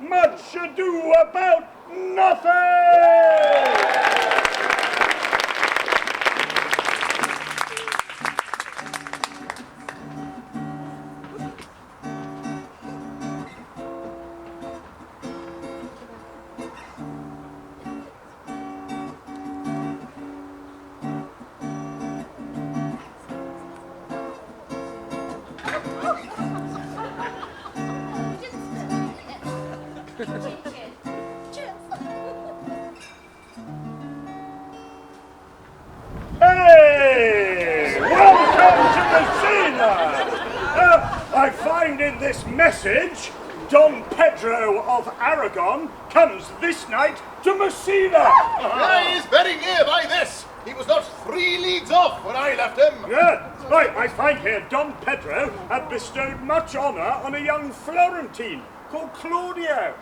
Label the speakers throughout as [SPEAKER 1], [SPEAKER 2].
[SPEAKER 1] Much ado about nothing! Hey! Welcome to Messina! I find in this message, Don Pedro of Aragon comes this night to Messina!
[SPEAKER 2] He is very near by this. He was not 3 leagues off when I left him.
[SPEAKER 1] Yeah, right, I find here Don Pedro had bestowed much honour on a young Florentine called Claudio.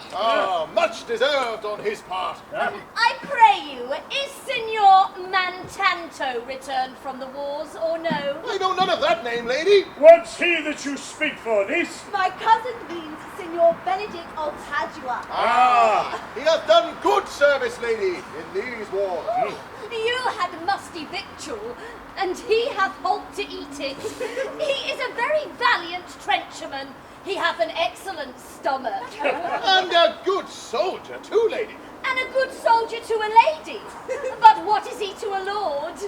[SPEAKER 2] Much deserved on his part.
[SPEAKER 3] I pray you, is Signor Mantanto returned from the wars or no?
[SPEAKER 2] I know none of that name, lady.
[SPEAKER 1] What's he that you speak for, niece?
[SPEAKER 4] My cousin means Signor Benedict of Padua.
[SPEAKER 2] He hath done good service, lady, in these wars.
[SPEAKER 3] You had musty victual, and he hath halt to eat it. He is a very valiant trencherman. He hath an excellent stomach.
[SPEAKER 2] And a good soldier, too, lady.
[SPEAKER 3] And a good soldier to a lady. But what is he to a lord?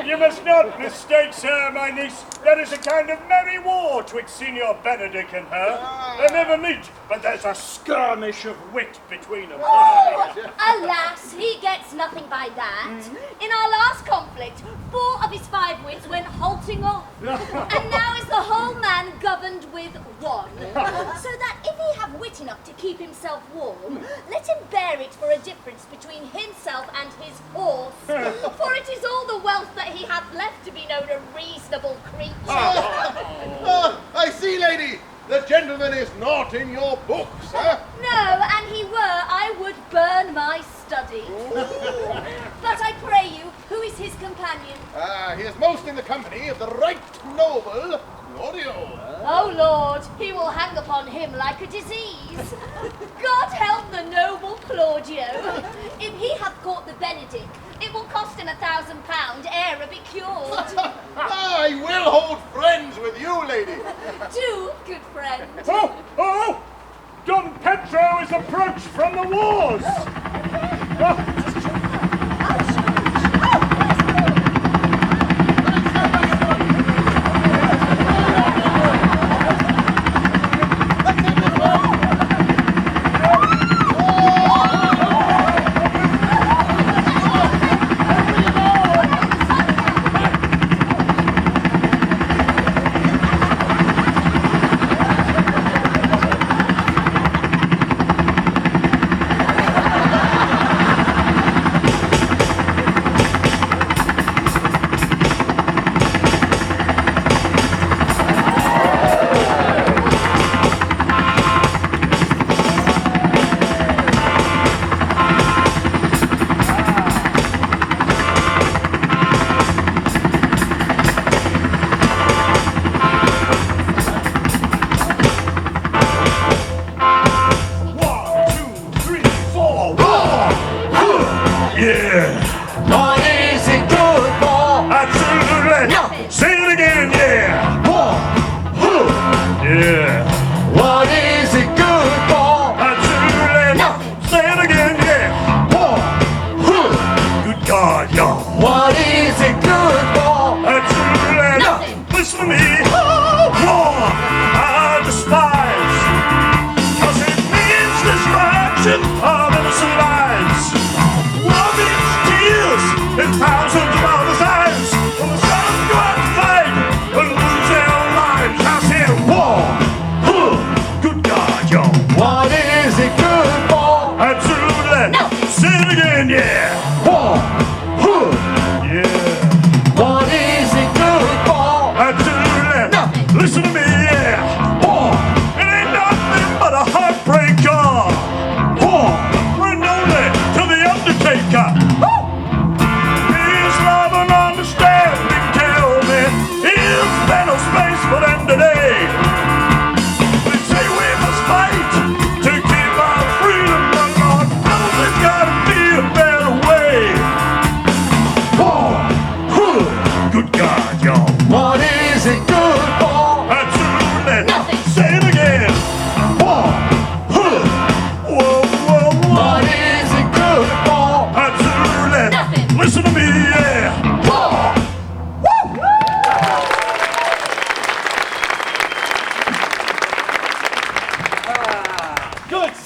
[SPEAKER 1] You must not mistake, sir, my niece. There is a kind of merry war twixt Signor Benedict and her. They never meet, but there's a skirmish of wit between them.
[SPEAKER 3] Alas, he gets nothing by that. In our last conflict, 4 of his 5 wits went halting off. And now is the whole man governed with 1. So that if he have wit enough to keep himself warm, let him bear it for a difference between himself and his horse. For it is all the wealth that he hath left to be known a reasonable creature.
[SPEAKER 2] I see, lady. The gentleman is not in your books, huh?
[SPEAKER 3] No, and he were, I would burn my study. But I pray you, who is his companion?
[SPEAKER 2] He is most in the company of the right noble Claudio.
[SPEAKER 3] Oh Lord, he will hang upon him like a disease. God help the noble Claudio. If he hath caught the Benedict, it will cost him £1,000 ere be cured.
[SPEAKER 2] I will hold friends with you, lady.
[SPEAKER 3] Do, good friend.
[SPEAKER 1] Oh! Don Pedro is approached from the wars! Good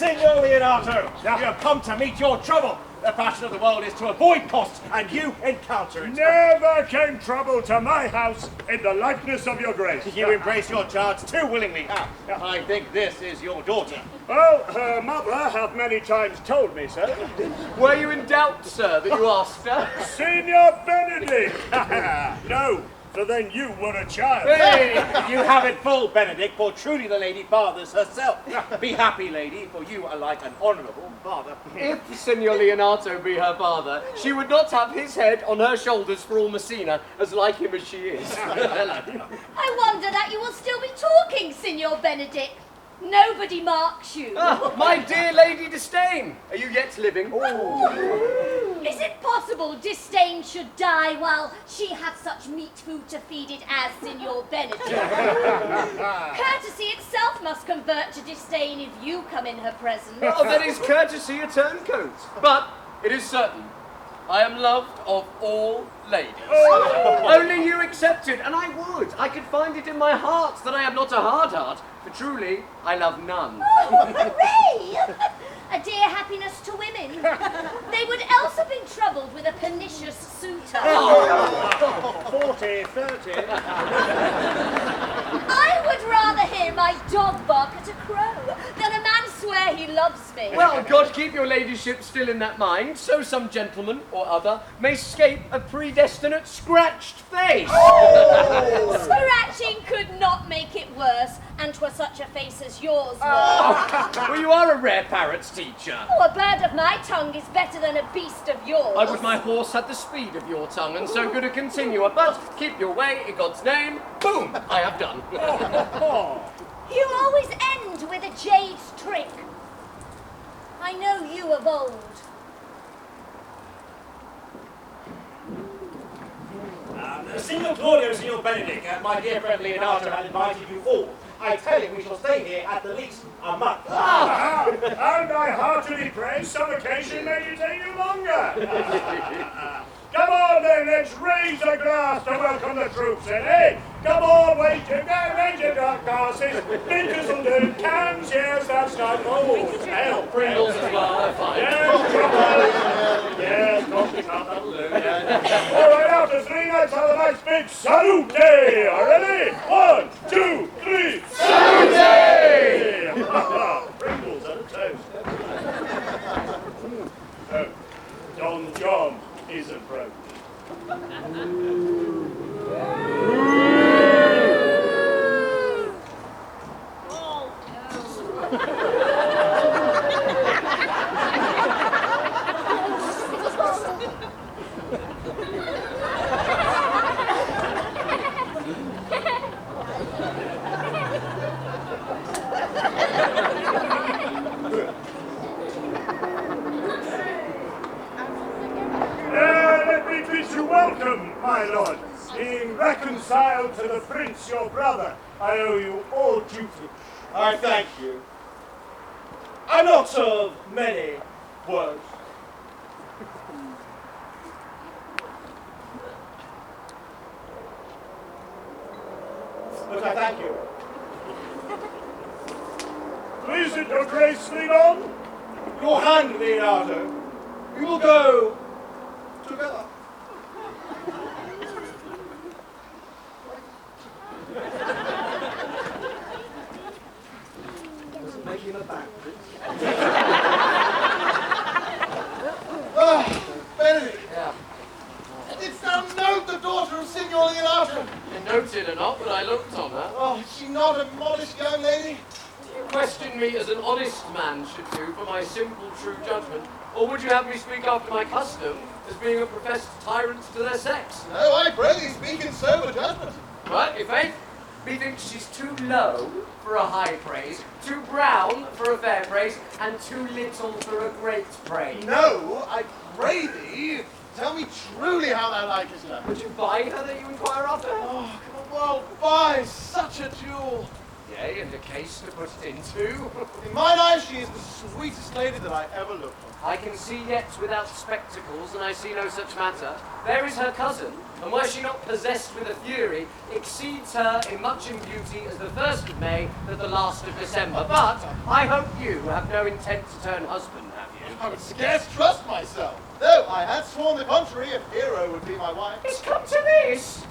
[SPEAKER 5] Signor Leonardo, you have come to meet your trouble. The fashion of the world is to avoid costs, and you encounter it.
[SPEAKER 1] Never came trouble to my house in the likeness of your grace.
[SPEAKER 5] You embrace your charge too willingly. I think this is your daughter.
[SPEAKER 1] Well, her mother hath many times told me so.
[SPEAKER 6] Were you in doubt, sir, that you asked her?
[SPEAKER 1] Signor Benedict! No, for then you were a child.
[SPEAKER 5] Hey, you have it full, Benedict, for truly the lady fathers herself. Be happy, lady, for you are like an honourable father.
[SPEAKER 6] If Signor Leonardo be her father, she would not have his head on her shoulders for all Messina, as like him as she is.
[SPEAKER 3] I wonder that you will still be talking, Signor Benedict. Nobody marks you.
[SPEAKER 6] My dear Lady Disdain, are you yet living?
[SPEAKER 3] Is it possible Disdain should die while she hath such meat food to feed it as Signor Benedict? Courtesy itself must convert to disdain if you come in her presence.
[SPEAKER 6] Oh, that is courtesy a turncoat. But it is certain, I am loved of all ladies. Only you excepted, and I would. I could find it in my heart that I have not a hard heart, for truly I love none.
[SPEAKER 3] Hooray! A dear happiness to women. They would else have been troubled with a pernicious suitor.
[SPEAKER 5] 40, 30.
[SPEAKER 3] I would rather hear my dog bark at a crow than a man swear he loves me.
[SPEAKER 6] Well, God keep your ladyship still in that mind, so some gentleman or other may scape a predestinate scratched face.
[SPEAKER 3] Scratching could not make it worse, and 'twere such a face as yours was.
[SPEAKER 6] Well, you are a rare parrot's teacher.
[SPEAKER 3] Oh, a bird of my tongue is better than a beast of yours.
[SPEAKER 6] I would my horse had the speed of your tongue, and so good a continuer, but keep your way, in God's name, boom, I have done.
[SPEAKER 3] You always end with a jade's trick. I know you of old.
[SPEAKER 5] Signor Claudio, Signor Benedict, my dear friend Leonardo had invited you all. I tell him we shall stay here at the least a month.
[SPEAKER 1] And I heartily pray some occasion may detain you longer. Come on then, let's raise a glass to welcome the troops in, eh? Come on, raise your glasses. Binkers will do. Cans, yes, that's not old. Hell,
[SPEAKER 6] Pringles as well, they're fine.
[SPEAKER 1] Yes, chocolate. Yes, coffee cup, that'll do. All right, after 3 nights, have a nice big salute. Ready? 1, 2, 3. Salute! Pringles and a toast. Oh, Don John isn't broke. Let me bid you welcome, my lord. Being reconciled to the prince, your brother, I owe you all duty.
[SPEAKER 2] I thank you. I'm not of many words. But I thank you.
[SPEAKER 1] Please it your grace, lead on.
[SPEAKER 2] Your hand, Leonardo. We will go together. Doesn't make him a bad Benedict.
[SPEAKER 6] Yeah.
[SPEAKER 2] Didst thou note the daughter of Signor Leonardo?
[SPEAKER 6] You noted or not, but I looked on her.
[SPEAKER 2] Oh, is she not a modest young lady?
[SPEAKER 6] You question me as an honest man should do for my simple true judgment, or would you have me speak after my custom as being a professed tyrant to their sex?
[SPEAKER 2] No, I pray thee speak in sober judgment.
[SPEAKER 6] Right, if faith, methinks she's too low for a high praise, too brown for a fair praise, and too little for a great praise.
[SPEAKER 2] No, I pray thee, tell me truly how thou likest her.
[SPEAKER 6] Would you buy her that you inquire after?
[SPEAKER 2] Oh, can the world buy such a jewel?
[SPEAKER 6] Yea, and a case to put it into.
[SPEAKER 2] In mine eyes, she is the sweetest lady that I ever looked on.
[SPEAKER 6] I can see yet without spectacles, and I see no such matter. There is her cousin, and were she not possessed with a fury, exceeds her in much in beauty as the 1st of May than the last of December. But I hope you have no intent to turn husband, have you?
[SPEAKER 2] I would scarce trust myself, though I had sworn the contrary if Hero would be my wife.
[SPEAKER 6] It's come to this.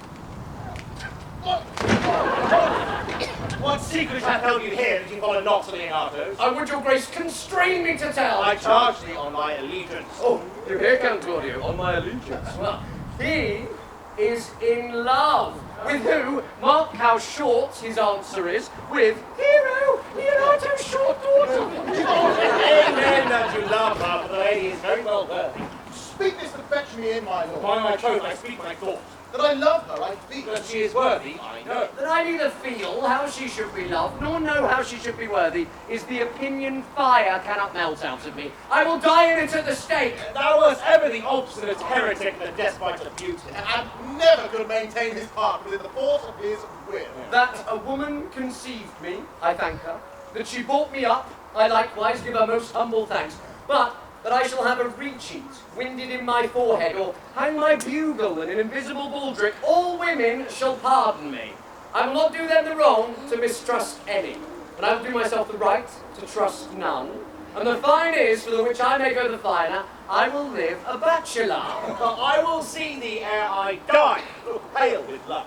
[SPEAKER 5] What secret hath held you here that you follow not to Leonardo's?
[SPEAKER 6] Oh, would your grace constrain me to tell?
[SPEAKER 5] I charge thee on my allegiance.
[SPEAKER 6] Oh, you hear, Count Claudio? On my allegiance. Well, he is in love. With who? Mark how short his answer is. With Hero, Leonardo's short daughter.
[SPEAKER 5] Amen that you love her, for the lady is very well worthy.
[SPEAKER 2] Speak this to fetch me in, my lord.
[SPEAKER 5] By my troth, I speak my thought.
[SPEAKER 2] That I love her, I feel.
[SPEAKER 5] That she is worthy, I know.
[SPEAKER 6] That I neither feel how she should be loved, nor know how she should be worthy, is the opinion fire cannot melt out of me. I will die in it at the stake.
[SPEAKER 5] Thou wast ever the obstinate heretic, the despite of beauty.
[SPEAKER 2] And never could maintain his heart within the force of his will.
[SPEAKER 6] That a woman conceived me, I thank her. That she brought me up, I likewise give her most humble thanks. But that I shall have a recheat winded in my forehead, or hang my bugle in an invisible baldric, all women shall pardon me. I will not do them the wrong to mistrust any, and I will do myself the right to trust none. And the fine is, for the which I may go the finer, I will live a bachelor.
[SPEAKER 5] I will see thee ere I die, pale with love.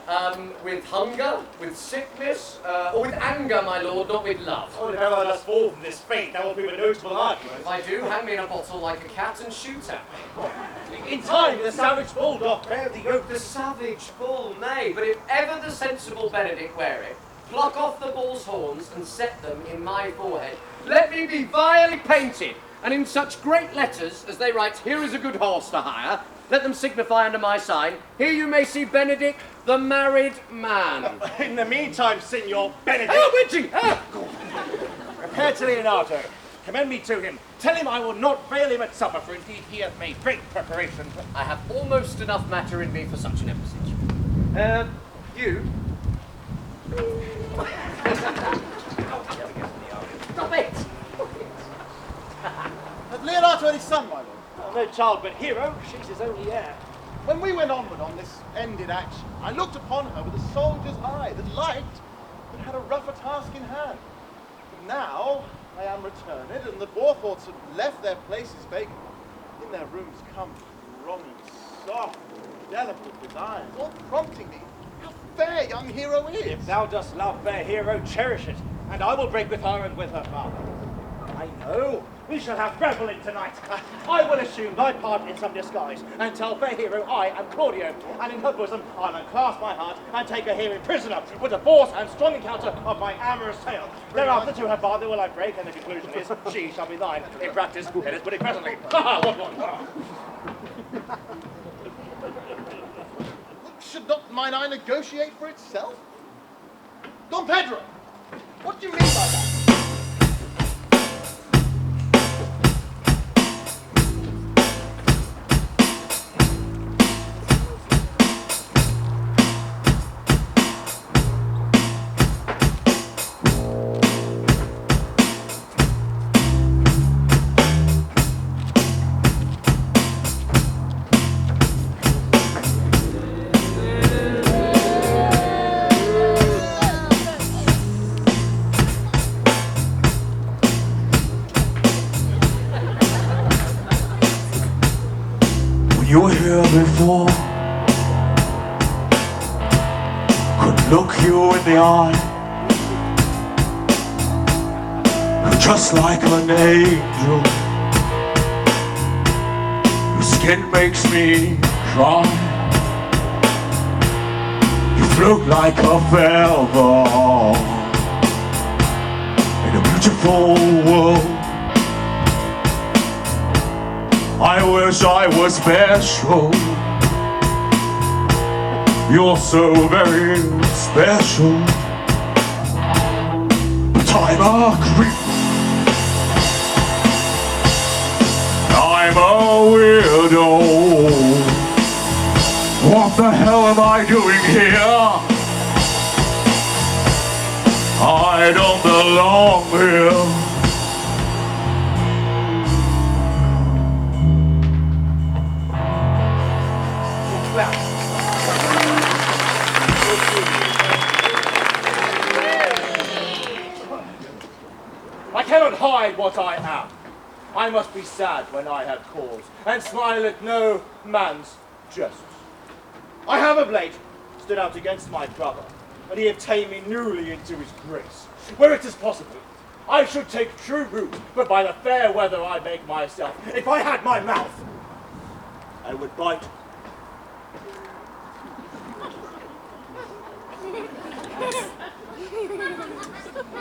[SPEAKER 6] With hunger, with sickness, or with anger, my lord, not with love.
[SPEAKER 5] Oh, if ever thou dost fall from this fate, thou wilt prove a notable argument.
[SPEAKER 6] If I do, hang me in a bottle like a cat and shoot at me.
[SPEAKER 5] In time, the savage bull doth bear the yoke.
[SPEAKER 6] The savage bull, nay, but if ever the sensible Benedict wear it, pluck off the bull's horns and set them in my forehead. Let me be vilely painted, and in such great letters as they write, here is a good horse to hire, let them signify under my sign, here you may see Benedict, the married man.
[SPEAKER 5] In the meantime, Signor Benedict,
[SPEAKER 6] Oh, Luigi!
[SPEAKER 5] repair to Leonardo. Commend me to him. Tell him I will not fail him at supper, for indeed he hath made great preparation.
[SPEAKER 6] I have almost enough matter in me for such an embassage. You? Stop it!
[SPEAKER 2] Has Leonardo any son, my lord?
[SPEAKER 5] No child but Hero, she's his only heir.
[SPEAKER 2] When we went onward on this ended action, I looked upon her with a soldier's eye that liked, but had a rougher task in hand. But now I am returned, and the Borthorts have left their places vacant. In their rooms come thronging, soft, delicate desires, all prompting me how fair young Hero is.
[SPEAKER 5] If thou dost love fair Hero, cherish it, and I will break with her and with her father. I know, we shall have revelling tonight. I will assume thy part in some disguise, and tell fair Hero I am Claudio, and in her bosom I'll unclasp my heart and take her here in prisoner with a force and strong encounter of my amorous tale. Thereafter to her father will I break, and the conclusion is she shall be thine. In practice, who headeth but it presently. Ha ha, what one?
[SPEAKER 2] Should not mine eye negotiate for itself? Don Pedro, what do you mean by that?
[SPEAKER 7] You were here before, could look you in the eye, just like an angel. Your skin makes me cry. You float like a feather in a beautiful world. I wish I was special. You're so very special. But I'm a creep. I'm a weirdo. What the hell am I doing here? I don't belong here.
[SPEAKER 5] I cannot hide what I am. I must be sad when I have cause, and smile at no man's jests. I have of late stood out against my brother, and he have ta'en me newly into his grace. Where it is possible, I should take true root, but by the fair weather I make myself. If I had my mouth, I would bite.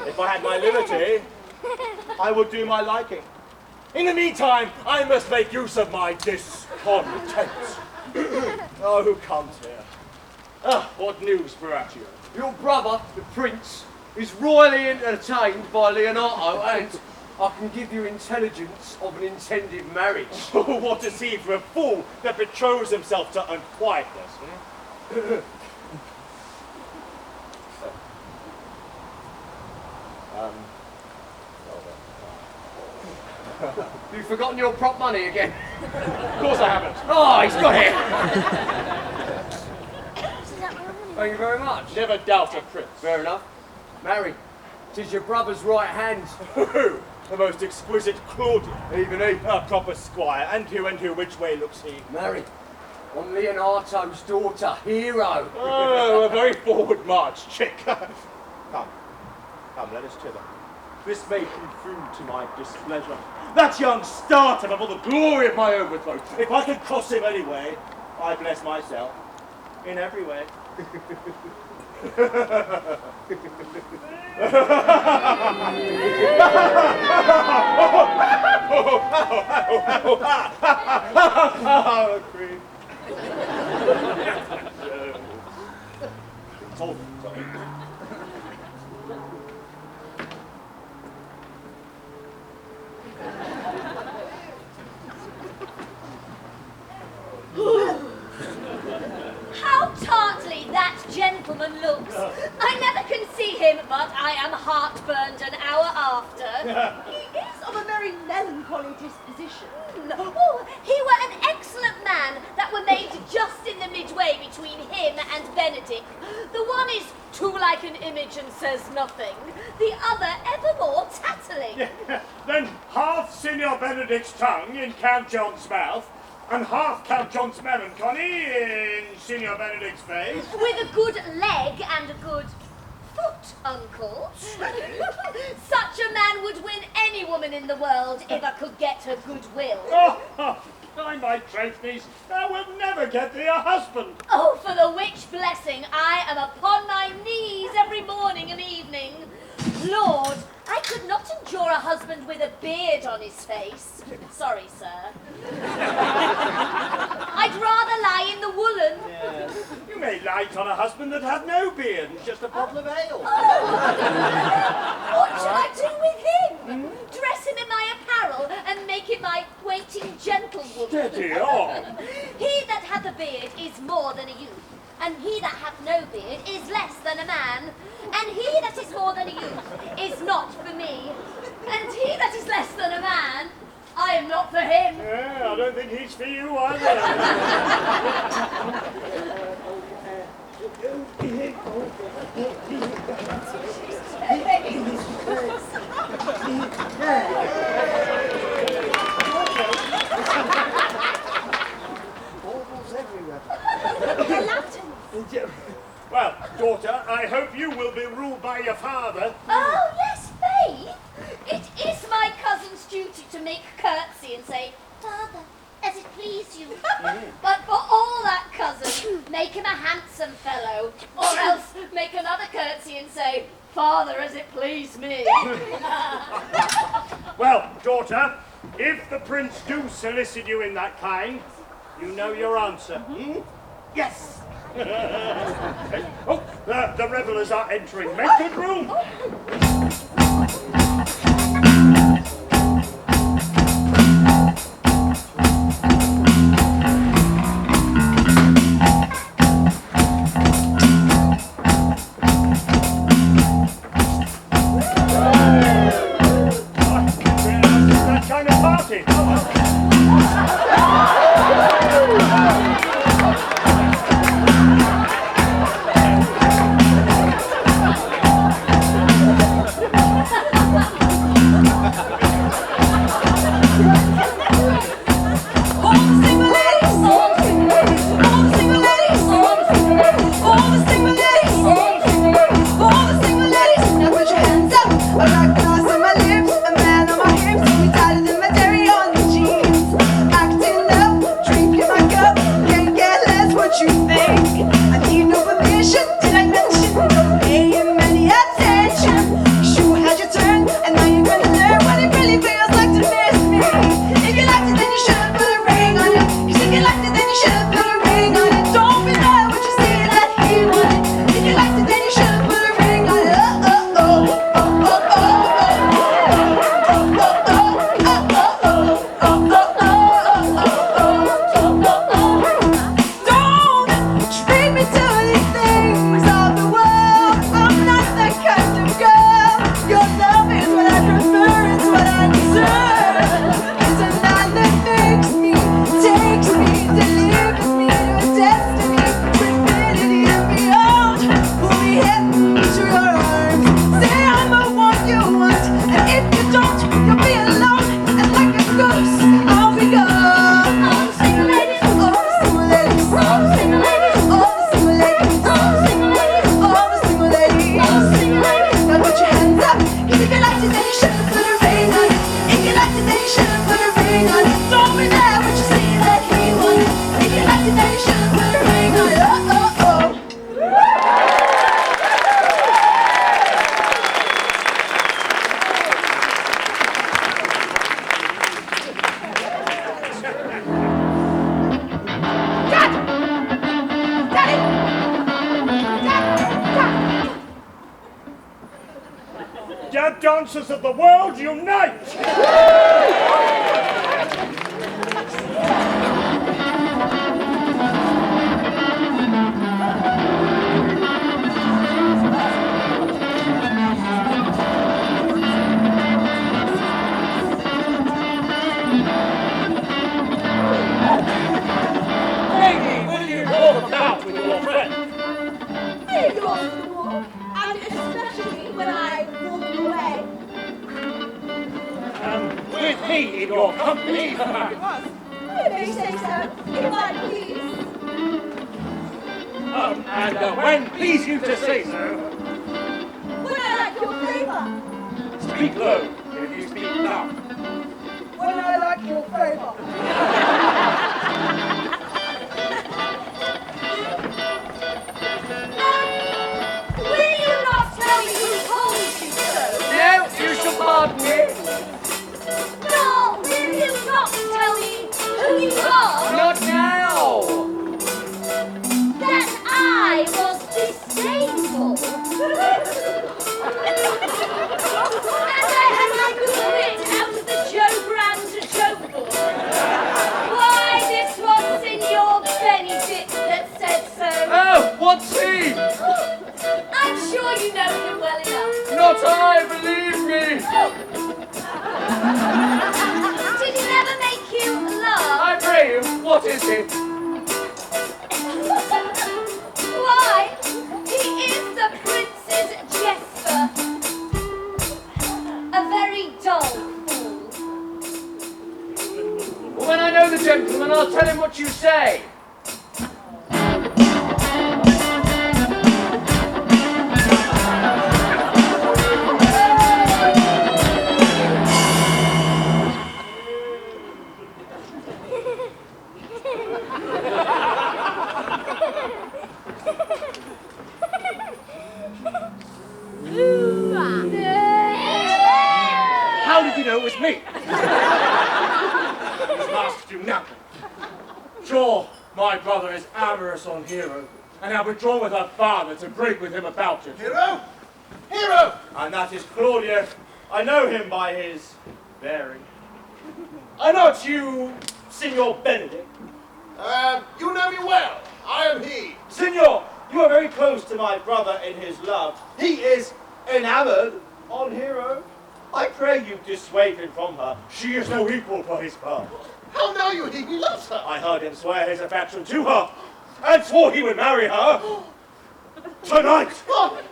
[SPEAKER 5] If I had my liberty, I would do my liking. In the meantime, I must make use of my discontent. Oh, who comes here? What news, Borachio?
[SPEAKER 6] Your brother, the prince, is royally entertained by Leonato, and I can give you intelligence of an intended marriage.
[SPEAKER 5] What to see for a fool that betroths himself to unquietness?
[SPEAKER 6] You've forgotten your prop money again.
[SPEAKER 5] Of course I haven't.
[SPEAKER 6] Oh, he's got it! Thank you very much.
[SPEAKER 5] Never doubt a prince.
[SPEAKER 6] Fair enough. Marry. 'Tis your brother's right hand.
[SPEAKER 5] Who? The most exquisite Claudia.
[SPEAKER 6] Even he.
[SPEAKER 5] A proper squire. And who, which way looks he?
[SPEAKER 6] Marry. On Leonato's daughter, Hero.
[SPEAKER 5] Oh, a very forward march, chick. Come, let us thither. This may prove food to my displeasure. That young starter above the glory of my overthrow. If I can cross him anyway, I bless myself. In every way. Queen. Told them, sorry.
[SPEAKER 3] How tartly that gentleman looks. I never can see him, but I am heartburned an hour after.
[SPEAKER 4] He is of a very melancholy disposition.
[SPEAKER 3] Oh, he were an excellent man that were made just in the midway between him and Benedict. The one is too like an image and says nothing, the other evermore tattling.
[SPEAKER 1] Then half Signor Benedict's tongue in Count John's mouth, and half Count John's melancholy in Signor Benedict's face.
[SPEAKER 3] With a good leg and a good foot, Uncle. Such a man would win any woman in the world if I could get her goodwill.
[SPEAKER 1] Oh, by my troth, niece, thou wilt never get thee a husband.
[SPEAKER 3] Oh, for the which blessing I am upon my knees every morning and evening. Lord, I could not endure a husband with a beard on his face. Sorry, sir. I'd rather lie in the woolen.
[SPEAKER 5] Yes.
[SPEAKER 1] You may light on a husband that hath no beard and just a bottle of ale.
[SPEAKER 3] What shall I do with him? Dress him in my apparel and make him my waiting gentlewoman.
[SPEAKER 1] Steady on.
[SPEAKER 3] He that hath a beard is more than a youth, and he that hath no beard is less than a man, and he that is more than a youth is not for me, and he that is less than a man, I am not for him.
[SPEAKER 1] Yeah, I don't think he's for you either. Well, daughter, I hope you will be ruled by your father.
[SPEAKER 3] Oh, yes, Faith. It is my cousin's duty to make curtsy and say, Father, as it please you. But for all that, cousin, make him a handsome fellow, or else make another curtsy and say, Father, as it please me.
[SPEAKER 1] Well, daughter, if the prince do solicit you in that kind, you know your answer.
[SPEAKER 5] Yes.
[SPEAKER 1] Oh, the revellers are entering. Make good room. That kind of party.
[SPEAKER 8] got gloss on my lips, a man on my hips, we tighter than my dairy on the jeans. Acting up, drinking my cup, can't get less what you think. I need no permission, did I mention? No paying any attention. You had your turn, and now you're gonna learn what it really feels like to miss me. If you liked it, then you should put a ring on it. If you liked it, then you should put a ring on it. Don't be mad what you see that he wanted. If you liked it, then you should put a ring on it. Don't treat me to these things of the world. I'm not that kind of girl. Your love is what I prefer, it's what I deserve. It's a line that makes me, takes me, delivers me to a destiny, infinity and beyond. Pull me into your arms, say I'm the one you want, and if you don't, you'll be alone, and like a ghost, I'll be gone.
[SPEAKER 3] All the single ladies,
[SPEAKER 8] All the single ladies,
[SPEAKER 3] all the single ladies,
[SPEAKER 8] all the single ladies,
[SPEAKER 3] all the single ladies,
[SPEAKER 8] all the single ladies.
[SPEAKER 3] all the single ladies.
[SPEAKER 8] Now put your hands up, 'cause if you liked it, then you should've put a ring on it. If you liked it, then you should've put a ring on it. Don't be mad when you see that he wanted. If you liked it, then you should've put a ring on it.
[SPEAKER 1] Dead dancers of the world, unite!
[SPEAKER 5] Lady, will you walk about with your friend?
[SPEAKER 4] Hey, yours the war, and especially when I walk away.
[SPEAKER 5] With me in your company.
[SPEAKER 4] You may say so, if I please.
[SPEAKER 5] And when please you to say so,
[SPEAKER 4] When I like your flavor.
[SPEAKER 5] speak low if you speak loud.
[SPEAKER 4] When I like your flavor.
[SPEAKER 3] Will you not tell me who told you so?
[SPEAKER 6] No, you shall pardon me.
[SPEAKER 3] No, will you not tell me who you are?
[SPEAKER 6] Not now.
[SPEAKER 3] That I was disdainful. And I had my good wit out of the Joe Brand joke book. Why, this was Signor Benedict that said so.
[SPEAKER 6] Oh, what's he?
[SPEAKER 3] I'm sure you know him well enough.
[SPEAKER 6] Not I, believe me.
[SPEAKER 3] Did he never make you laugh?
[SPEAKER 6] I pray you, what is it?
[SPEAKER 3] Why, he is the prince's jester. A very dull fool.
[SPEAKER 6] When I know the gentleman, I'll tell him what you say.
[SPEAKER 5] How did you know it was me? This masks do nothing. Sure, my brother is amorous on Hero, and I withdrawn with her father to break with him about it.
[SPEAKER 2] Hero? Hero!
[SPEAKER 5] And that is Claudio. I know him by his bearing.
[SPEAKER 2] I know it's you.
[SPEAKER 5] Signor Benedict.
[SPEAKER 2] You know me well. I am he.
[SPEAKER 5] Signor, you are very close to my brother in his love. He is enamored on Hero. I pray you dissuade him from her. She is no equal for his father.
[SPEAKER 2] How know you he loves her?
[SPEAKER 5] I heard him swear his affection to her, and swore he would marry her tonight.
[SPEAKER 2] Oh,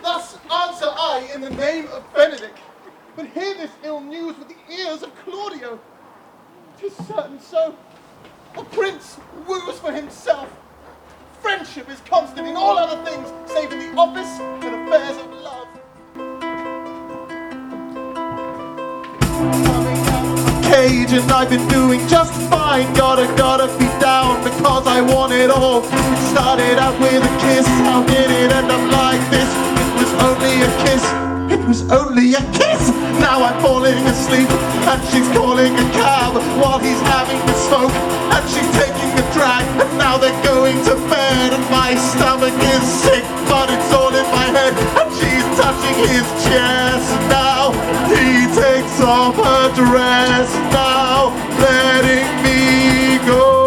[SPEAKER 2] thus answer I in the name of Benedict. but hear this ill news with the ears of Claudio. 'Tis certain so. A prince woos for himself. Friendship is constant in all other things, save in the office and affairs of love. Coming out of my cage and I've been doing just fine. Gotta be down because I want it all. It started out with a kiss, how did it end up like this? It was only a kiss, it was only a kiss. Now I'm falling asleep and she's calling a cab while he's having a smoke and she's taking a drag. And now they're going to bed and my stomach is sick, but it's all in my head and she's touching his chest. Now he takes off her dress, now letting me go.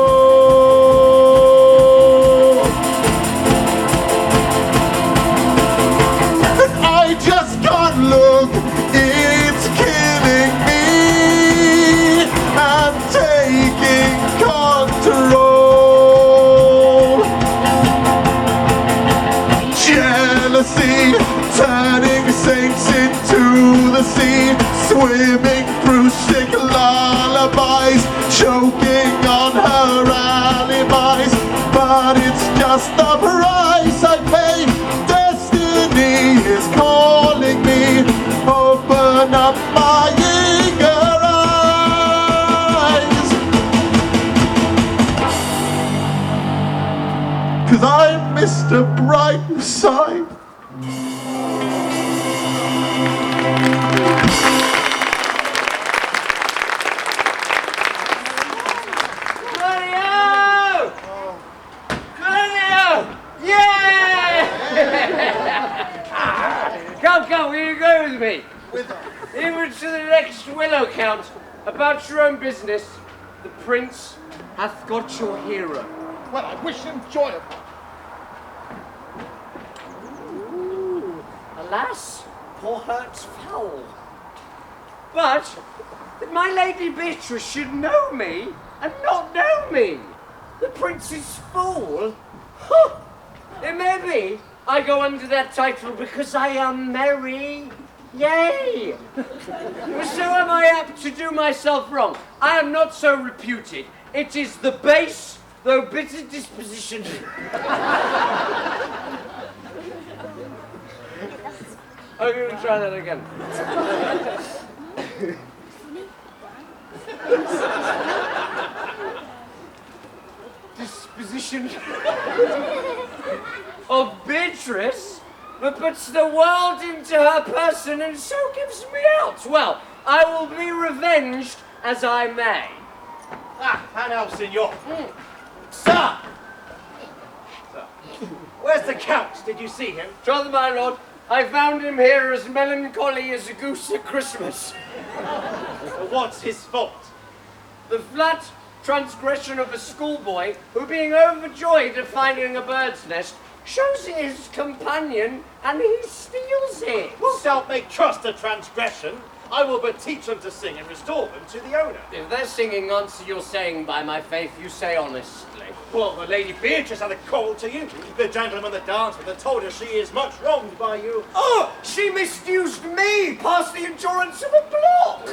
[SPEAKER 2] And I just can't look, it's killing me. I'm taking control. Jealousy turning saints into the sea, swimming through sick lullabies, choking on her alibis. But it's just the price I pay. Destiny is calling me. Open up my eager eyes, 'cause I'm Mr. Brightside.
[SPEAKER 6] Claudio! Claudio! Yeah! Come, will you go with me? Even to the next willow count. About your own business, the prince hath got your hero.
[SPEAKER 2] Well, I wish him joy of it.
[SPEAKER 6] Alas, poor hurt's foul. But that my Lady Beatrice should know me and not know me. The prince's fool? Huh. It may be I go under that title because I am merry. Yay! So am I apt to do myself wrong. I am not so reputed. It is the base, though bitter disposition. I'm going to try that again. Disposition of Beatrice that puts the world into her person and so gives me out. Well, I will be revenged as I may.
[SPEAKER 5] Ah, and now, senor. Sir! Where's the Count? Did you see him?
[SPEAKER 6] Brother, my lord, I found him here as melancholy as a goose at Christmas.
[SPEAKER 5] What's his fault?
[SPEAKER 6] The flat transgression of a schoolboy who, being overjoyed at finding a bird's nest, shows it his companion and he steals it.
[SPEAKER 5] Wilt thou make trust a transgression? I will but teach them to sing and restore them to the owner.
[SPEAKER 6] If their singing answer your saying, by my faith, you say honestly.
[SPEAKER 5] Well, the Lady Beatrice had a call to you. The gentleman that danced with her told her she is much wronged by you.
[SPEAKER 6] Oh, she misused me past the endurance of a block.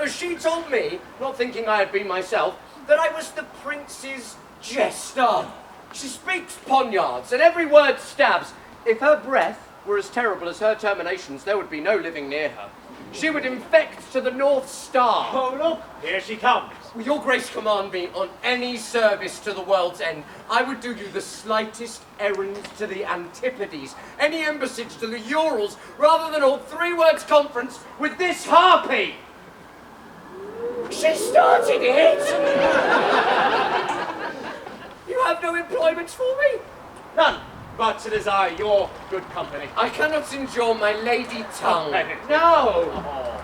[SPEAKER 6] She told me, not thinking I had been myself, that I was the prince's jester. She speaks poniards, and every word stabs. If her breath were as terrible as her terminations, there would be no living near her. She would infect to the North Star.
[SPEAKER 5] Oh, look, here she comes.
[SPEAKER 6] Will your grace command me on any service to the world's end? I would do you the slightest errand to the Antipodes, any embassage to the Urals, rather than hold 3 words conference with this harpy. She started it! You have no employments for me?
[SPEAKER 5] None, but it is I, your good company.
[SPEAKER 6] I cannot endure my lady tongue.
[SPEAKER 5] Benedict.
[SPEAKER 6] No!
[SPEAKER 5] Oh,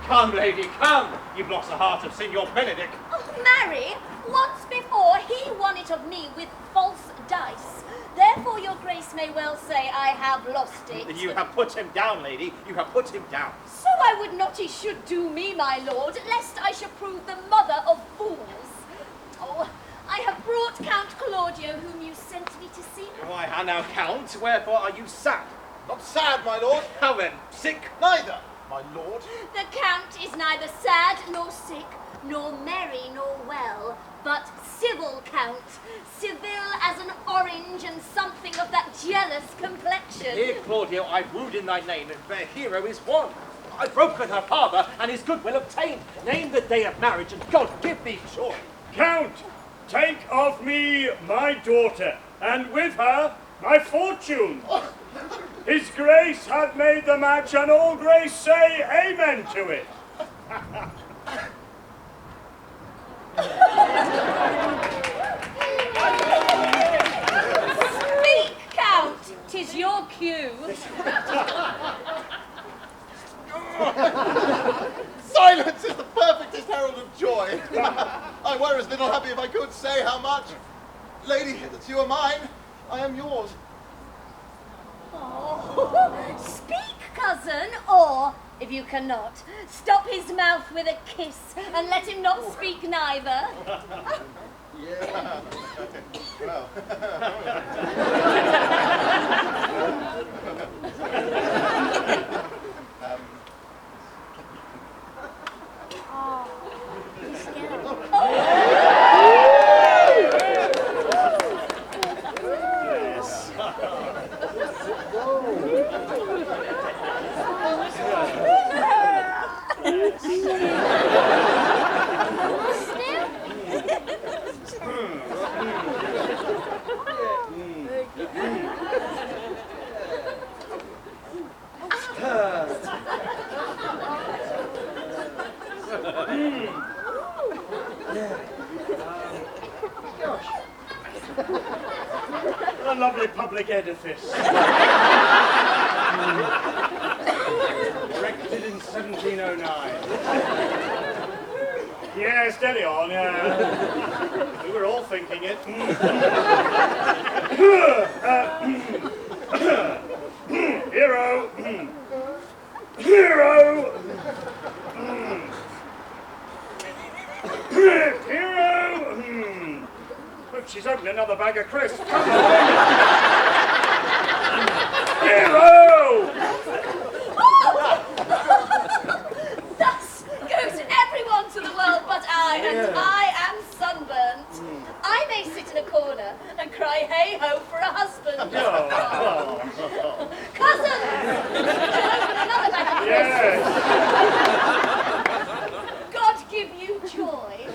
[SPEAKER 5] come, lady, come. You've lost the heart of Signor Benedict.
[SPEAKER 3] Oh, marry, once before he won it of me with false dice. Therefore your grace may well say I have lost it.
[SPEAKER 5] You have put him down, lady. You have put him down.
[SPEAKER 3] So I would not he should do me, my lord, lest I should prove the mother of fools. Oh, I have brought Count Claudio, whom you sent me to see.
[SPEAKER 5] Why, how now, Count? Wherefore are you sad?
[SPEAKER 2] Not sad, my lord.
[SPEAKER 5] How then, sick?
[SPEAKER 2] Neither. my lord?
[SPEAKER 3] The Count is neither sad nor sick, nor merry nor well, but civil Count. Civil as an orange and something of that jealous complexion.
[SPEAKER 5] Here, Claudio, I've wooed in thy name, and fair hero is won. I broke with her father, and his goodwill obtained. Name the day of marriage, and God give thee joy.
[SPEAKER 1] Count, take of me my daughter, and with her my fortune. His Grace hath made the match, and all grace say amen to it.
[SPEAKER 3] Speak, Count! 'Tis your cue.
[SPEAKER 2] Silence is the perfectest herald of joy. I were as little happy if I could say how much. Lady, that you are mine, I am yours.
[SPEAKER 3] Oh. Speak, cousin, or, if you cannot, stop his mouth with a kiss and let him not speak neither.
[SPEAKER 2] Yeah. Well.
[SPEAKER 1] A lovely public edifice. Erected in 1709. Yeah, steady on, yeah. We were all thinking it. Hero! Hero! Hero! Hope she's opened another bag of crisps. Come on! Hero!
[SPEAKER 3] Thus goes everyone to the world but I, and I am sunburnt. I may sit in a corner and cry hey-ho for a husband. Cousin! Another bag of crisps.
[SPEAKER 1] Yes.
[SPEAKER 3] God give you joy.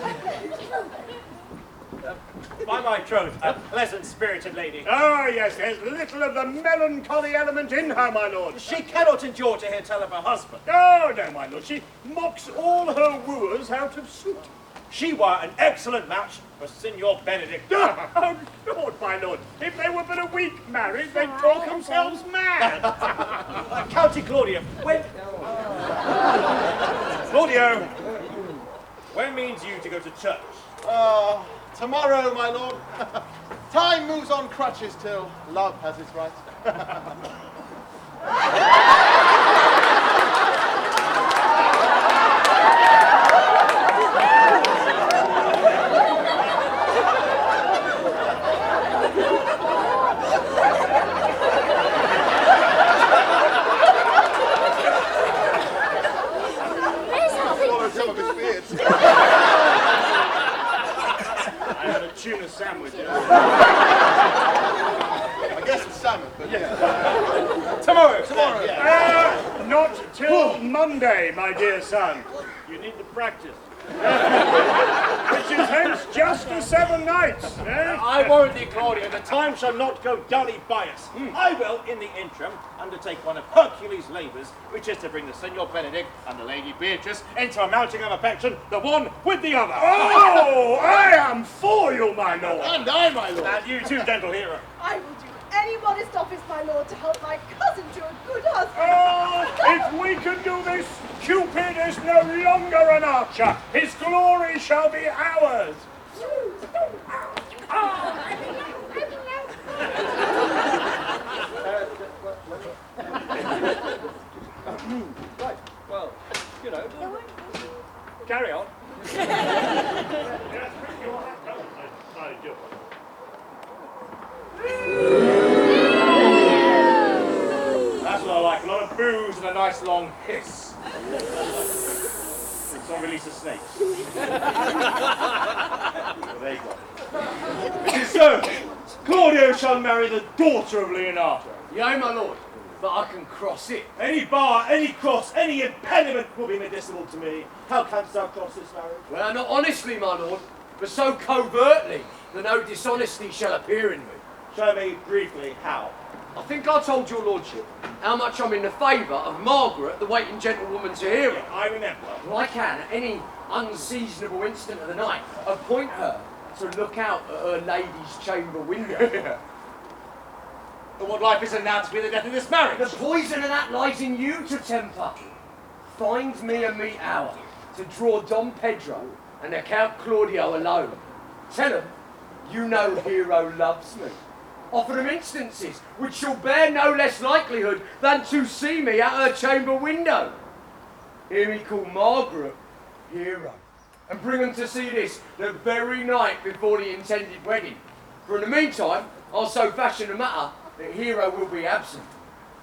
[SPEAKER 5] By my troth, a pleasant-spirited lady.
[SPEAKER 1] Ah, yes, there's little of the melancholy element in her, my lord.
[SPEAKER 5] She cannot endure to hear tell of her husband.
[SPEAKER 1] Oh, no, my lord, she mocks all her wooers out of suit.
[SPEAKER 5] She were an excellent match for Signor Benedict.
[SPEAKER 1] Oh, Lord, my lord, if they were but a week married, they'd talk themselves mad.
[SPEAKER 5] County Claudio, when... Claudio, when means you to go to church?
[SPEAKER 2] Tomorrow, my lord. Time moves on crutches till love has its right. Swallowed some of his beard.
[SPEAKER 1] I had a tuna sandwich.
[SPEAKER 2] I guess it's salmon, but yeah.
[SPEAKER 5] Tomorrow.
[SPEAKER 1] Not till Monday, my dear son. You need to practice. Which is hence just the 7 nights. Eh?
[SPEAKER 5] I warrant thee, Claudio, the time shall not go dully by us. I will, in the interim, undertake one of Hercules' labours, which is to bring the Signor Benedict and the Lady Beatrice into a mounting of affection, the one with the other.
[SPEAKER 1] Oh, I am for you, my lord.
[SPEAKER 2] And I, my lord.
[SPEAKER 5] And you too, gentle hero.
[SPEAKER 4] I will do any modest office, my lord, to help my cousin to a good husband.
[SPEAKER 1] Oh, if we can do this, Cupid is no longer an archer. His glory shall be ours.
[SPEAKER 6] Right, well, you know.
[SPEAKER 1] Carry on.
[SPEAKER 5] That's what I like, a lot of booze and a nice long hiss.
[SPEAKER 1] So release the snakes. Well, there you go. It is so. Claudio shall marry the daughter of Leonardo.
[SPEAKER 6] Yea, my lord, but I can cross it.
[SPEAKER 1] Any bar, any cross, any impediment will be medicinal to me. How canst thou cross this marriage?
[SPEAKER 6] Well, not honestly, my lord, but so covertly that no dishonesty shall appear in me.
[SPEAKER 1] Show me briefly how.
[SPEAKER 6] I think I told your lordship how much I'm in the favour of Margaret, the waiting gentlewoman to hear it.
[SPEAKER 1] I remember.
[SPEAKER 6] Well, I can, at any unseasonable instant of the night, appoint her to look out at her lady's chamber window.
[SPEAKER 1] But what life is announced with the death of this marriage?
[SPEAKER 6] The poison of that lies in you to temper. Find me a meet hour to draw Don Pedro and the Count Claudio alone. Tell them you know Hero loves me. Offer them instances which shall bear no less likelihood than to see me at her chamber window. Hear me call Margaret Hero, and bring them to see this the very night before the intended wedding. For in the meantime, I'll so fashion the matter that Hero will be absent,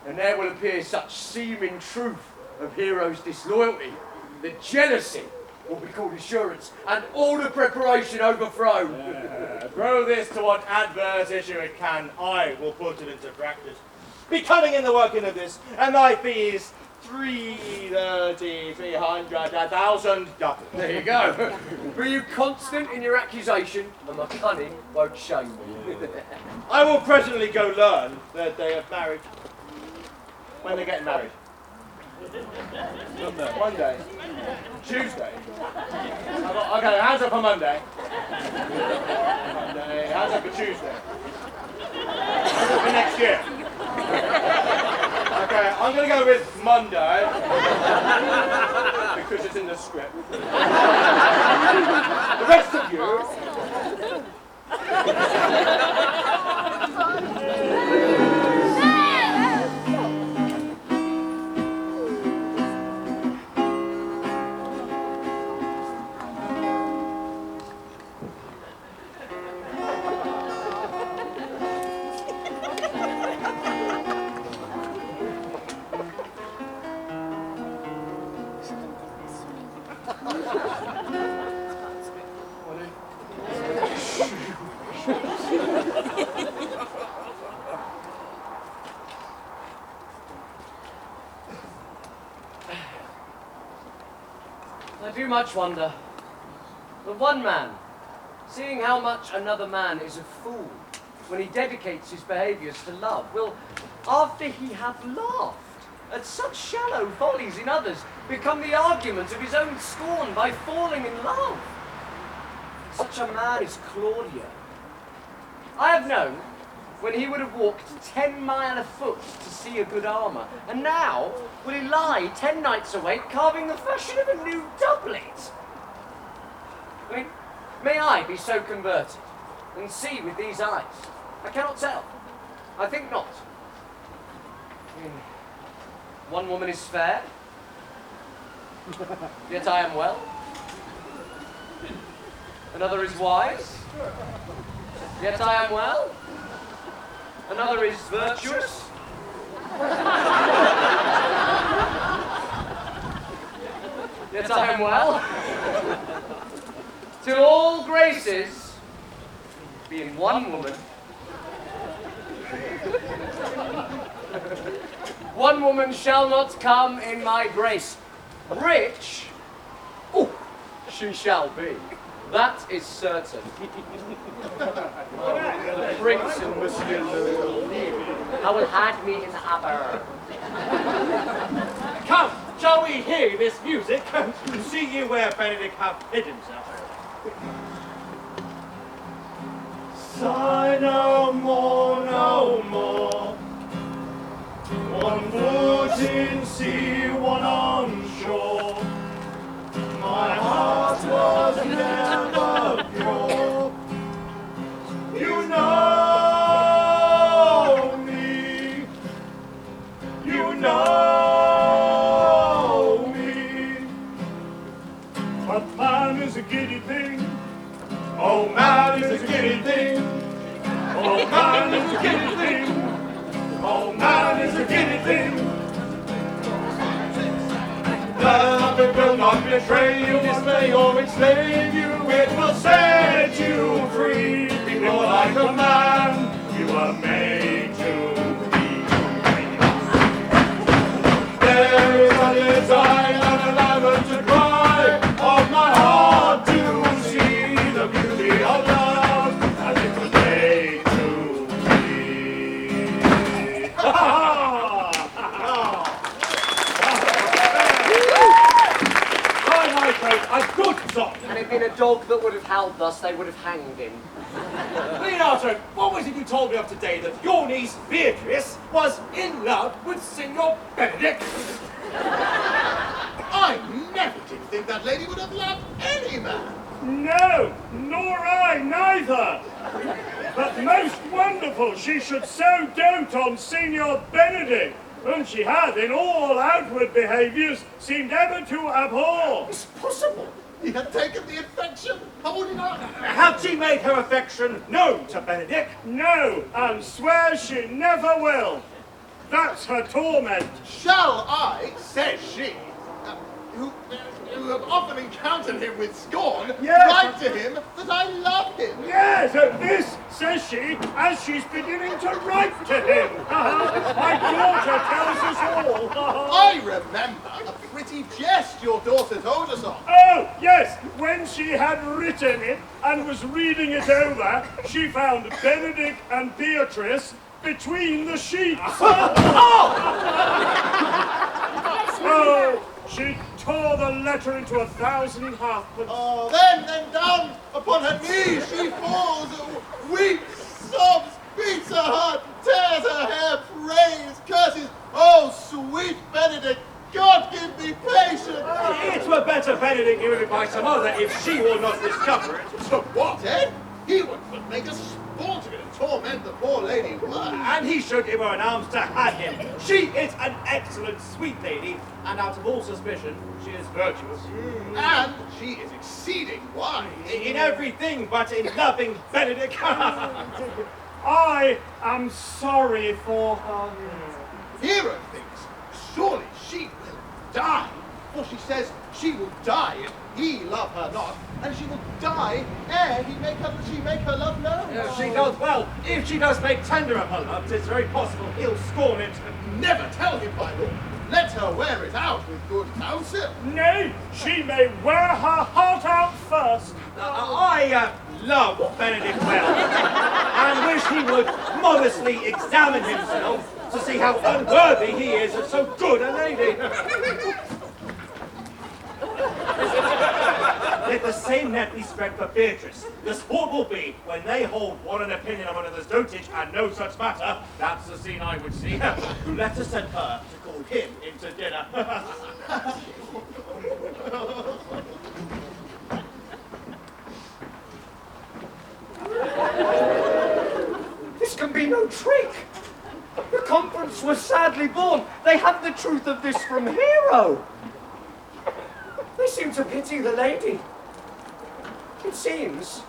[SPEAKER 6] and there will appear such seeming truth of Hero's disloyalty that jealousy will be called assurance, and all the preparation overthrown.
[SPEAKER 1] Throw this to what adverse issue it can, I will put it into practice. Be cunning in the working of this, and thy fee is 330, 300, 1,000 double.
[SPEAKER 6] There you go. Be you constant in your accusation, and my cunning won't shame me.
[SPEAKER 1] I will presently go learn that they have married. When they're getting married? Monday. Tuesday. Okay, hands up for Monday. Monday. Hands up for Tuesday. Hands up for next year. Okay, I'm going to go with Monday. Because it's in the script. The rest of you...
[SPEAKER 6] I do much wonder that one man, seeing how much another man is a fool when he dedicates his behaviours to love, will, after he hath laughed at such shallow follies in others, become the argument of his own scorn by falling in love. Such a man is Claudio. I have known when he would have walked 10 miles afoot to see a good armour, and now will he lie 10 nights awake carving the fashion of a new doublet. I mean, may I be so converted and see with these eyes? I cannot tell. I think not. I mean, one woman is fair, yet I am well. Another is wise, yet I am well. Another is virtuous. Yet I am well. Till all graces be in one woman. One woman shall not come in my grace. Rich, oh, she shall be. That is certain. The prince and Monsieur I will hide me in the upper.
[SPEAKER 1] Come, shall we hear this music? See you where Benedict hath hid himself. Sigh no more, no more. One foot in sea, one on shore. My heart was never pure. You know me. You know me. But man is a giddy thing. Oh, man is a giddy thing. Oh, man is a giddy thing. Oh, man is a giddy thing.
[SPEAKER 7] love, it will not betray you, dismay or enslave you, it will set you free. Before I command, you are made to be. There is a desire and a lament to cry of my heart to see the beauty of love as it was made to be.
[SPEAKER 5] A good song.
[SPEAKER 6] And if he'd been a dog that would have howled thus, they would have hanged him.
[SPEAKER 5] Leonardo, what was it you told me of today that your niece Beatrice was in love with Signor Benedict?
[SPEAKER 2] I never did think that lady would have loved any man.
[SPEAKER 1] No, nor I neither. But most wonderful she should so dote on Signor Benedict, whom she had in all outward behaviours seemed ever to abhor.
[SPEAKER 2] It's possible. He had taken the infection. How would he not?
[SPEAKER 5] Had she made her affection known to Benedict?
[SPEAKER 1] No, and swears she never will. That's her torment.
[SPEAKER 2] Shall I, says she, who have often encountered him with scorn,
[SPEAKER 1] Yes.
[SPEAKER 2] write to him that I love him?
[SPEAKER 1] Yes, and this, says she, as she's beginning to write to him. My daughter tells us all.
[SPEAKER 2] I remember a pretty jest your daughter told us of.
[SPEAKER 1] Oh, yes, when she had written it and was reading it over, she found Benedict and Beatrice between the sheets. Oh, she tore the letter into 1,000 halfpence.
[SPEAKER 2] Oh, then down upon her knees she falls, weeps, sobs, beats her heart, tears her hair, prays, curses. Oh, sweet Benedict, God give me patience.
[SPEAKER 5] It were better Benedict given it by some other if she will not discover it.
[SPEAKER 2] So what, eh? He would but make a sport of it and torment the poor lady worse.
[SPEAKER 5] And he should give her an alms to have him. She is an excellent, sweet lady, and out of all suspicion, she is virtuous.
[SPEAKER 2] And she is exceeding wise.
[SPEAKER 5] In everything but in loving Benedict.
[SPEAKER 1] I am sorry for her.
[SPEAKER 2] Hero thinks surely she will die. For she says she will die if he love her not, and she will die ere she make her love known.
[SPEAKER 5] If she does well, if she does make tender of her love, 'tis very possible he'll scorn it.
[SPEAKER 2] Never tell him, my lord. Let her wear it out with good counsel.
[SPEAKER 1] Nay, she may wear her heart out first.
[SPEAKER 5] I love Benedict well, and wish he would modestly examine himself to see how unworthy he is of so good a lady. Let the same net be spread for Beatrice. The sport will be, when they hold one an opinion of one another's dotage and no such matter, that's the scene I would see. Let us send her to call him into dinner.
[SPEAKER 6] This can be no trick. The conference was sadly born. They have the truth of this from Hero. They seem to pity the lady. It seems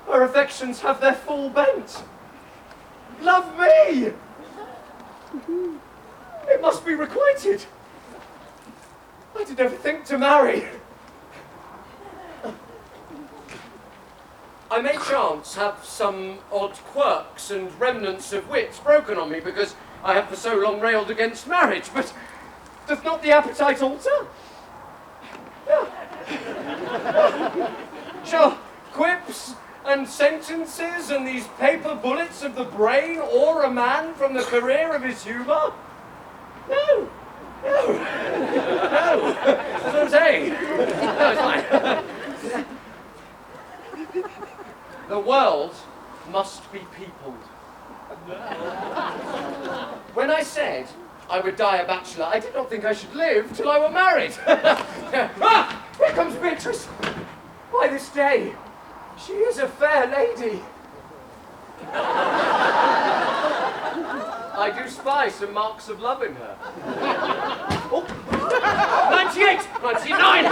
[SPEAKER 6] her affections have their full bent. Love me! It must be requited. I did never think to marry. I may chance have some odd quirks and remnants of wits broken on me because I have for so long railed against marriage, but doth not the appetite alter? Shall quips and sentences and these paper bullets of the brain awe a man from the career of his humour? No. That's what I'm saying. No, it's fine. The world must be peopled. When I said I would die a bachelor, I did not think I should live till I were married. Ah! Here comes Beatrice. Why, this day, she is a fair lady. I do spy some marks of love in her. Oh, 98, 99.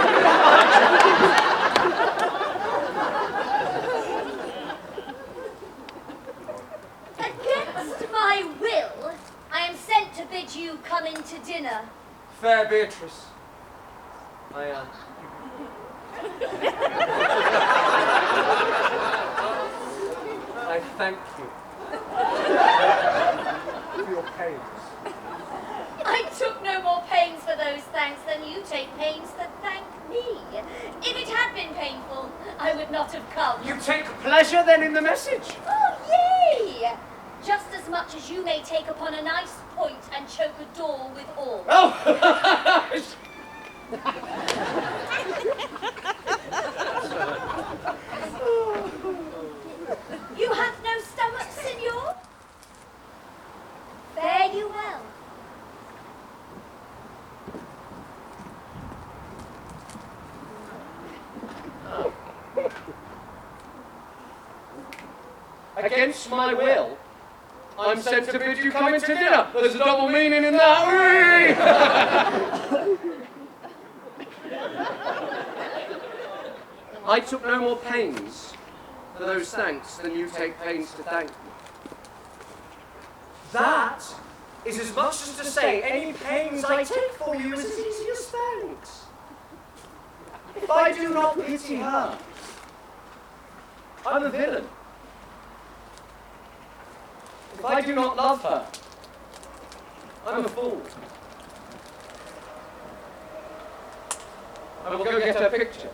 [SPEAKER 3] Against my will, I am sent to bid you come in to dinner.
[SPEAKER 6] Fair Beatrice, I thank you for your pains.
[SPEAKER 3] I took no more pains for those thanks than you take pains to thank me. If it had been painful, I would not have come.
[SPEAKER 6] You take pleasure then in the message?
[SPEAKER 3] Oh, yay! Just as much as you may take upon a nice point and choke a door with all.
[SPEAKER 6] Oh!
[SPEAKER 3] You have no stomach, signor? Fare you well.
[SPEAKER 6] Against my will, I'm sent to bid you come into dinner. There's a double meaning in that. I took no more pains for those thanks than you take pains to thank me. That is as much as to say any pains I take for you is as easy as thanks. If I do not pity her, I'm a villain. If I do not love her, I'm a fool. I will go get her picture.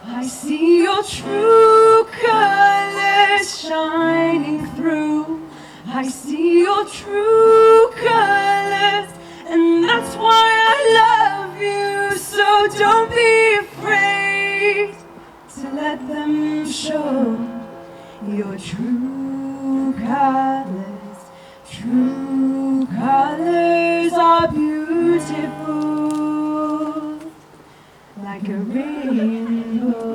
[SPEAKER 8] I see your true colors shining through. I see your true colors, and that's why I love you. So don't be afraid to let them show your true colors. True colors are beautiful, like a rainbow.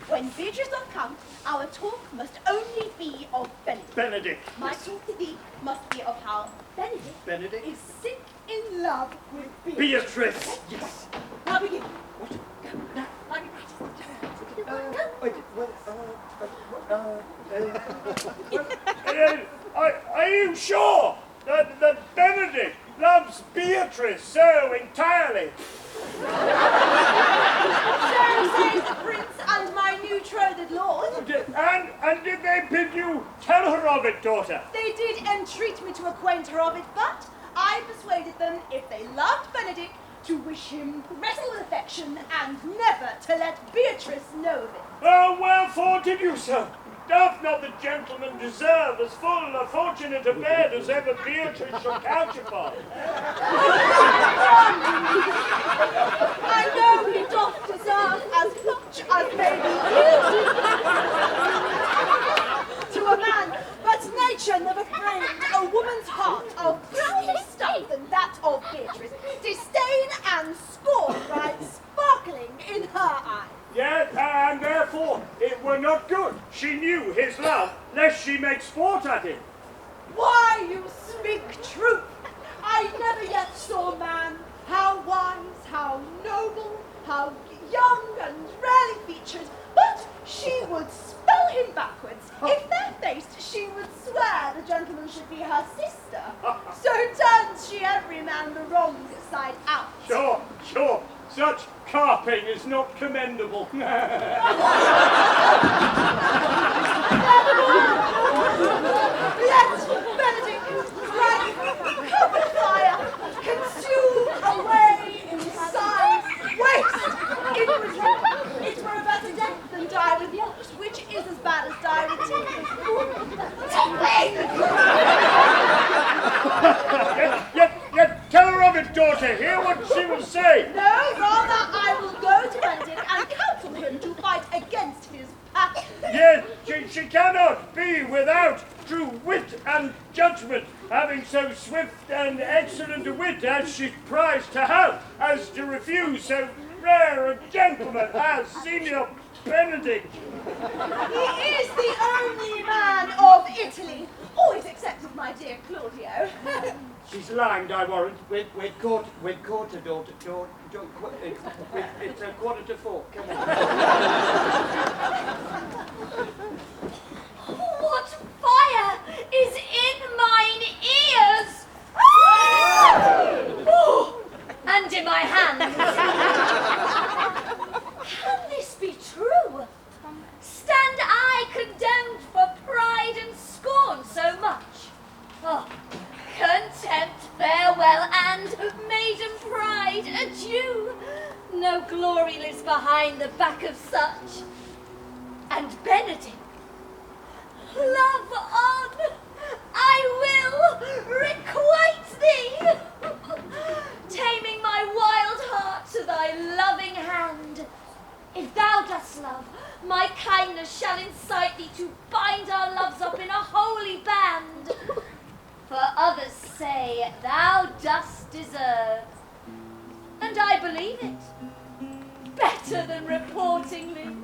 [SPEAKER 4] When Beatrice doth come, our talk must only be of Benedict.
[SPEAKER 1] Benedict.
[SPEAKER 4] My talk to thee must be of how Benedict is sick in love with Beatrice.
[SPEAKER 1] Beatrice.
[SPEAKER 4] Yes. Now begin. What? Go. Now, let me practice.
[SPEAKER 1] Are you sure that Benedict loves Beatrice so entirely?
[SPEAKER 4] So says the prince and my new betrothed lord.
[SPEAKER 1] And did they bid you tell her of it, daughter?
[SPEAKER 4] They did entreat me to acquaint her of it, but I persuaded them, if they loved Benedict, to wish him wrestle with affection and never to let Beatrice know of it.
[SPEAKER 1] Oh, wherefore did you so? Doth not the gentleman deserve as full a fortunate a bed as ever Beatrice shall couch upon?
[SPEAKER 4] I know he doth deserve as much as may be yielded to a man, but nature never framed a woman's heart of prouder stuff than that of Beatrice. Disdain and scorn right sparkling in her eyes.
[SPEAKER 1] Yes, and therefore it were not good she knew his love, lest she make sport at him.
[SPEAKER 4] Why, you speak truth. I never yet saw man, how wise, how noble, how young and rarely featured, but she would spell him backwards. If bare-faced, she would swear the gentleman should be her sister. So turns she every man the wrong side out.
[SPEAKER 1] Sure. Such carping is not commendable.
[SPEAKER 4] Let Benedict strike cup of fire, consume away in sighs, waste inwardly. It were a better death than die with yours, which is as bad as die with
[SPEAKER 1] Yet tell her of it, daughter. Hear what she will say.
[SPEAKER 4] No, rather I will go to Benedict and counsel him to fight against his passion.
[SPEAKER 1] Yes, she cannot be without true wit and judgment, having so swift and excellent a wit as she's prized to have, as to refuse so rare a gentleman as Signor Benedict.
[SPEAKER 4] He is the only man of Italy, always excepted my dear Claudio.
[SPEAKER 1] She's langed, I warrant.
[SPEAKER 6] We're quarter to it's a quarter to 4. Come on.
[SPEAKER 3] What fire is in mine ears? Oh, and in my hands. Can this be true? Stand I condemned for pride and scorn so much? Oh, contempt, farewell, and maiden pride, adieu. No glory lives behind the back of such. And Benedick, love on, I will requite thee, taming my wild heart to thy loving hand. If thou dost love, my kindness shall incite thee to bind our loves up in a holy band. For others say thou dost deserve, and I believe it, better than reportingly.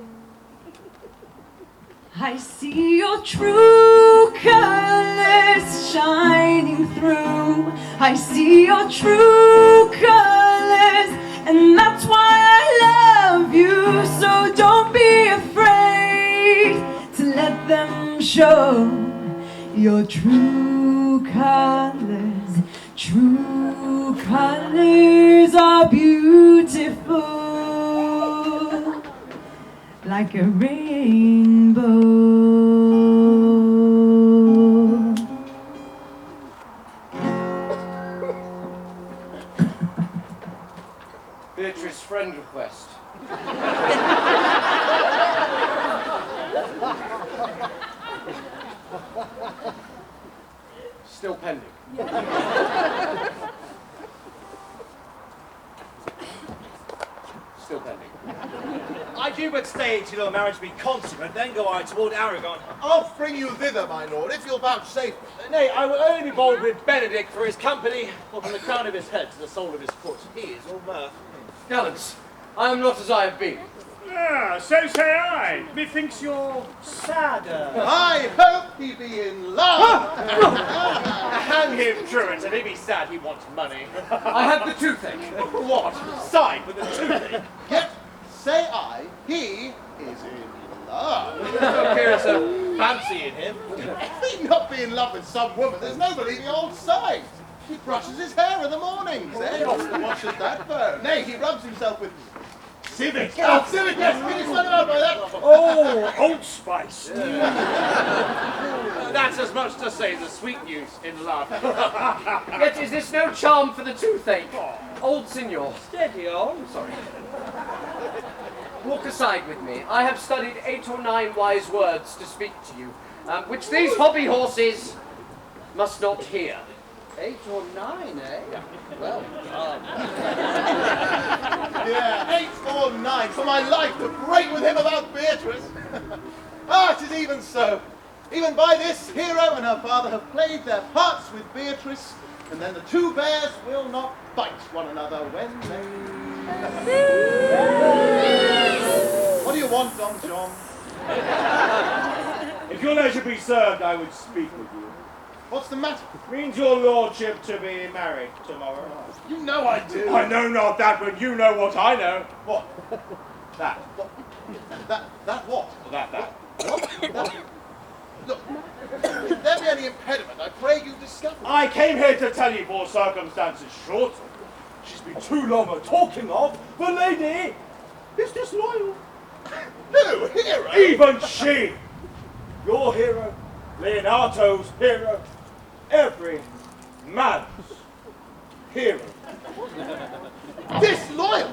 [SPEAKER 8] I see your true colors shining through. I see your true colors, and that's why I love you. So don't be afraid to let them show your true colors. True colors are beautiful, like a rainbow.
[SPEAKER 6] Beatrice friend request. Still pending. Still pending.
[SPEAKER 5] I do but stay till your marriage be consummate, then go I toward Aragon.
[SPEAKER 2] I'll bring you thither, my lord, if you'll vouchsafe.
[SPEAKER 5] Nay, I will only be bold with Benedick for his company, for from the crown of his head to the sole of his foot, he is all mirth.
[SPEAKER 6] Gallants, I am not as I have been.
[SPEAKER 1] Ah, so say I. Methinks you're sadder.
[SPEAKER 2] I hope he be in love.
[SPEAKER 5] Hang him, truant, if he be sad, he wants money.
[SPEAKER 6] I have the toothache.
[SPEAKER 5] What? Side with the toothache?
[SPEAKER 2] Yet, say I, he is in love.
[SPEAKER 5] So curious a fancy in him.
[SPEAKER 2] He'd not be in love with some woman, there's no believing old sight. He brushes his hair in the mornings, eh? What should that burn? Nay, he rubs himself with civet. Oh, civet, yes, we just went out by that.
[SPEAKER 1] Oh, Old Spice.
[SPEAKER 5] That's as much to say the sweet news in love.
[SPEAKER 6] Yet is this no charm for the toothache? Old signor.
[SPEAKER 5] Steady on.
[SPEAKER 6] Sorry. Walk aside with me. I have studied 8 or 9 wise words to speak to you, which these hobby horses must not hear.
[SPEAKER 2] 8 or 9, eh? Well done. Yeah, 8 or 9 for my life to break with him about Beatrice. Ah, it is even so. Even by this hero and her father have played their parts with Beatrice, and then the two bears will not bite one another when they... What do you want, Don John?
[SPEAKER 7] If your leisure be served, I would speak with you.
[SPEAKER 2] What's the matter?
[SPEAKER 7] Means your lordship to be married tomorrow?
[SPEAKER 2] You know I do.
[SPEAKER 1] I know not that, but you know what I know.
[SPEAKER 2] What?
[SPEAKER 7] That.
[SPEAKER 2] What? That what?
[SPEAKER 7] That.
[SPEAKER 2] What? That. Look, should there be any impediment, I pray you discover it.
[SPEAKER 7] I came here to tell you for circumstances short. She's been too long a talking of. The lady is disloyal.
[SPEAKER 2] No, hero!
[SPEAKER 7] Even she, your hero, Leonato's hero, every man's hero.
[SPEAKER 2] Disloyal!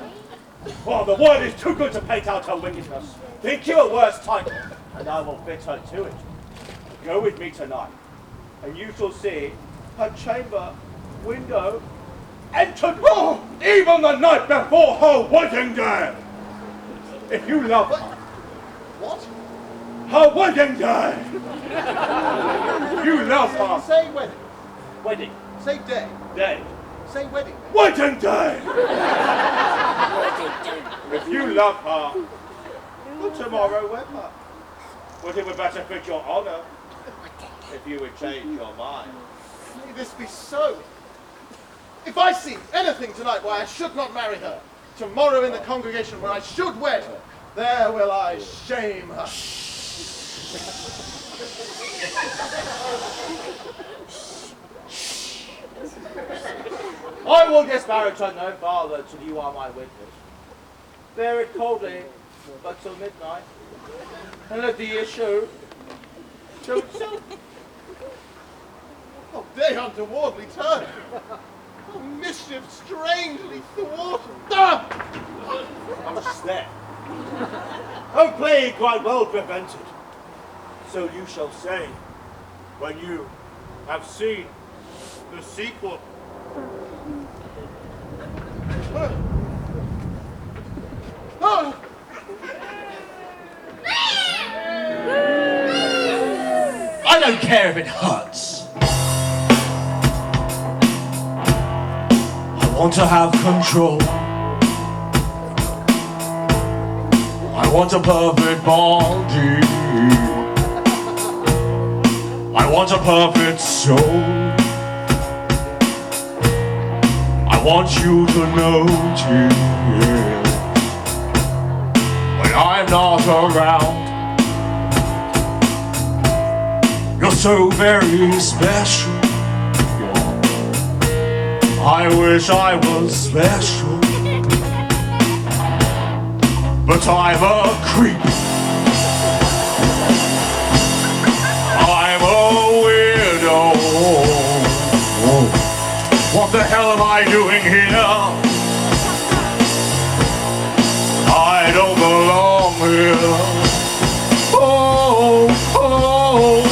[SPEAKER 7] Well, the word is too good to paint out her wickedness. Think you a worse title, and I will fit her to it. Go with me tonight, and you shall see her chamber window entered, even the night before her wedding day. If you love her,
[SPEAKER 2] What?
[SPEAKER 7] her wedding day. You love her.
[SPEAKER 2] Say wedding.
[SPEAKER 7] Wedding
[SPEAKER 2] Say day.
[SPEAKER 7] day.
[SPEAKER 2] Say wedding.
[SPEAKER 7] Wedding day. If you love her, well, tomorrow wed her. But it would better fit your honor if you would change your mind.
[SPEAKER 2] May this be so. If I see anything tonight why I should not marry her, tomorrow in the congregation where I should wed her, there will I shame her.
[SPEAKER 7] I will disparage her no farther till you are my witness. Bear it coldly, but till midnight, and let the issue show itself.
[SPEAKER 2] Oh, day untowardly turned. Oh, mischief strangely thwarted. Ah!
[SPEAKER 7] I'm there. Oh, plague quite well prevented. So you shall say, when you have seen the sequel.
[SPEAKER 2] Oh!
[SPEAKER 9] I don't care if it hurts. I want to have control. I want a perfect body. I want a perfect soul. I want you to notice when I'm not around. You're so very special. I wish I was special, but I'm a creep. I'm a weirdo. What the hell am I doing here? I don't belong here. Oh, oh,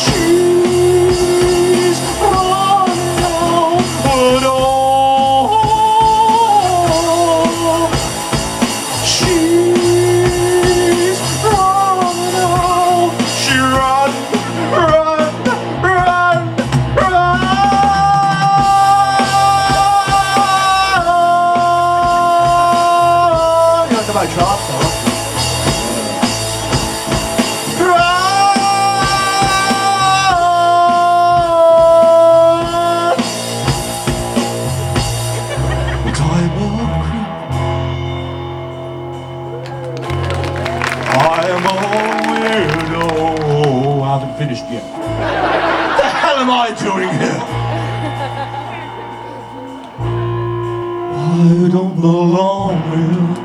[SPEAKER 9] she's running out, but oh, she's running out. She run, run, run, run. You know my drop though. Finished yet. What the hell am I doing here? I don't belong here.